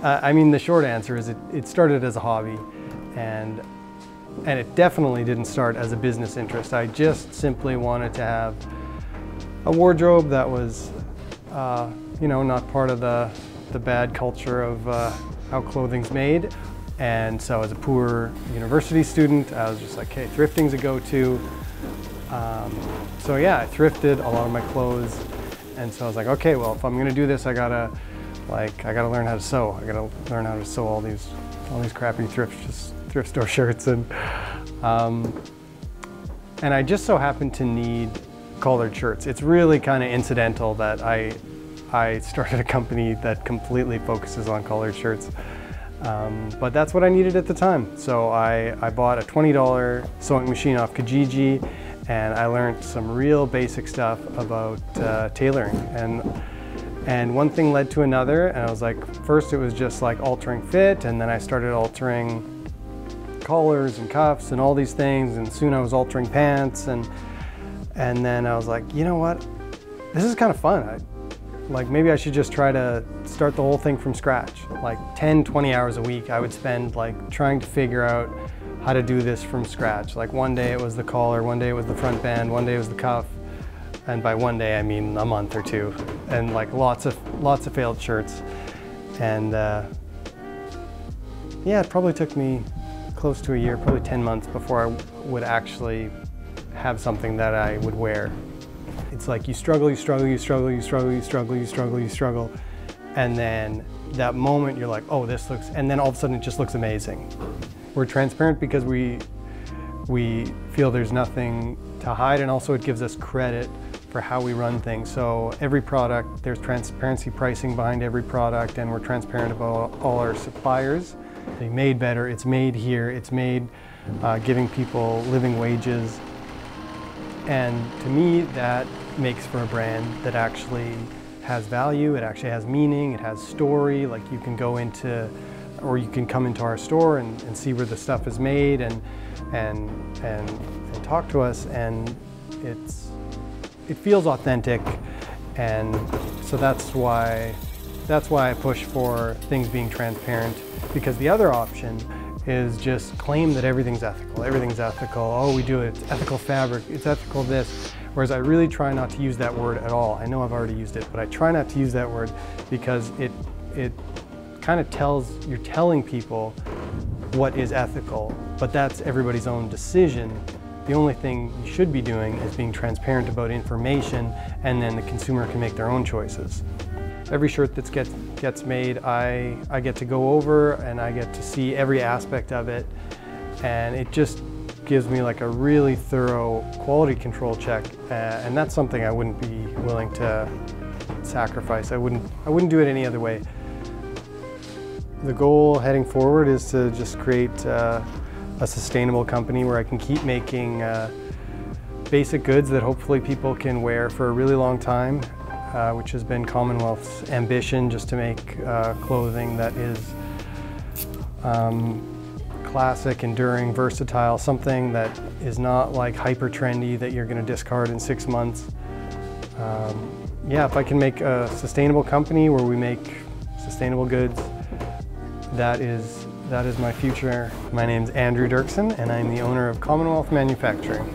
I mean, the short answer is it started as a hobby, and it definitely didn't start as a business interest. I just simply wanted to have a wardrobe that was, you know, not part of the bad culture of how clothing's made. And so as a poor university student, I was just like, hey, thrifting's a go-to. So yeah, I thrifted a lot of my clothes. And so I was like, okay, well, if I'm gonna do this, I gotta learn how to sew. I gotta learn how to sew all these crappy thrift store shirts. And I just so happened to need collared shirts. It's really kind of incidental that I started a company that completely focuses on collared shirts. But that's what I needed at the time. So I bought a $20 sewing machine off Kijiji, and I learned some real basic stuff about tailoring. And one thing led to another, and I was like, first it was just like altering fit, and then I started altering collars and cuffs and all these things, and soon I was altering pants, and then I was like, you know what, this is kind of fun. Like maybe I should just try to start the whole thing from scratch. Like 10, 20 hours a week I would spend like trying to figure out how to do this from scratch. Like one day it was the collar, one day it was the front band, one day it was the cuff. And by one day I mean a month or two. And like lots of failed shirts. And yeah, it probably took me close to a year, probably 10 months before I would actually have something that I would wear. It's like you struggle, you struggle, you struggle, you struggle, you struggle, you struggle, you struggle. And then that moment you're like, oh, this looks, and then all of a sudden it just looks amazing. We're transparent because we feel there's nothing to hide, and also it gives us credit for how we run things. So every product, there's transparency pricing behind every product, and we're transparent about all our suppliers. They made better, it's made here, it's made giving people living wages. And to me, that makes for a brand that actually has value, it actually has meaning, it has story. Like you can go into, or you can come into our store and see where the stuff is made and talk to us, and it feels authentic. And so that's why I push for things being transparent, because the other option is just claim that everything's ethical. Everything's ethical. Oh, we do it. It's ethical fabric. It's ethical this. Whereas I really try not to use that word at all. I know I've already used it, but I try not to use that word because it kind of you're telling people what is ethical, but that's everybody's own decision. The only thing you should be doing is being transparent about information, and then the consumer can make their own choices. Every shirt that gets made, I get to go over and I get to see every aspect of it, and it just gives me like a really thorough quality control check, and that's something I wouldn't be willing to sacrifice. I wouldn't do it any other way. The goal heading forward is to just create a sustainable company where I can keep making basic goods that hopefully people can wear for a really long time. Which has been Commonwealth's ambition, just to make clothing that is classic, enduring, versatile, something that is not like hyper trendy that you're going to discard in 6 months. Yeah, if I can make a sustainable company where we make sustainable goods, that is my future. My name's Andrew Dirksen, and I'm the owner of Commonwealth Manufacturing.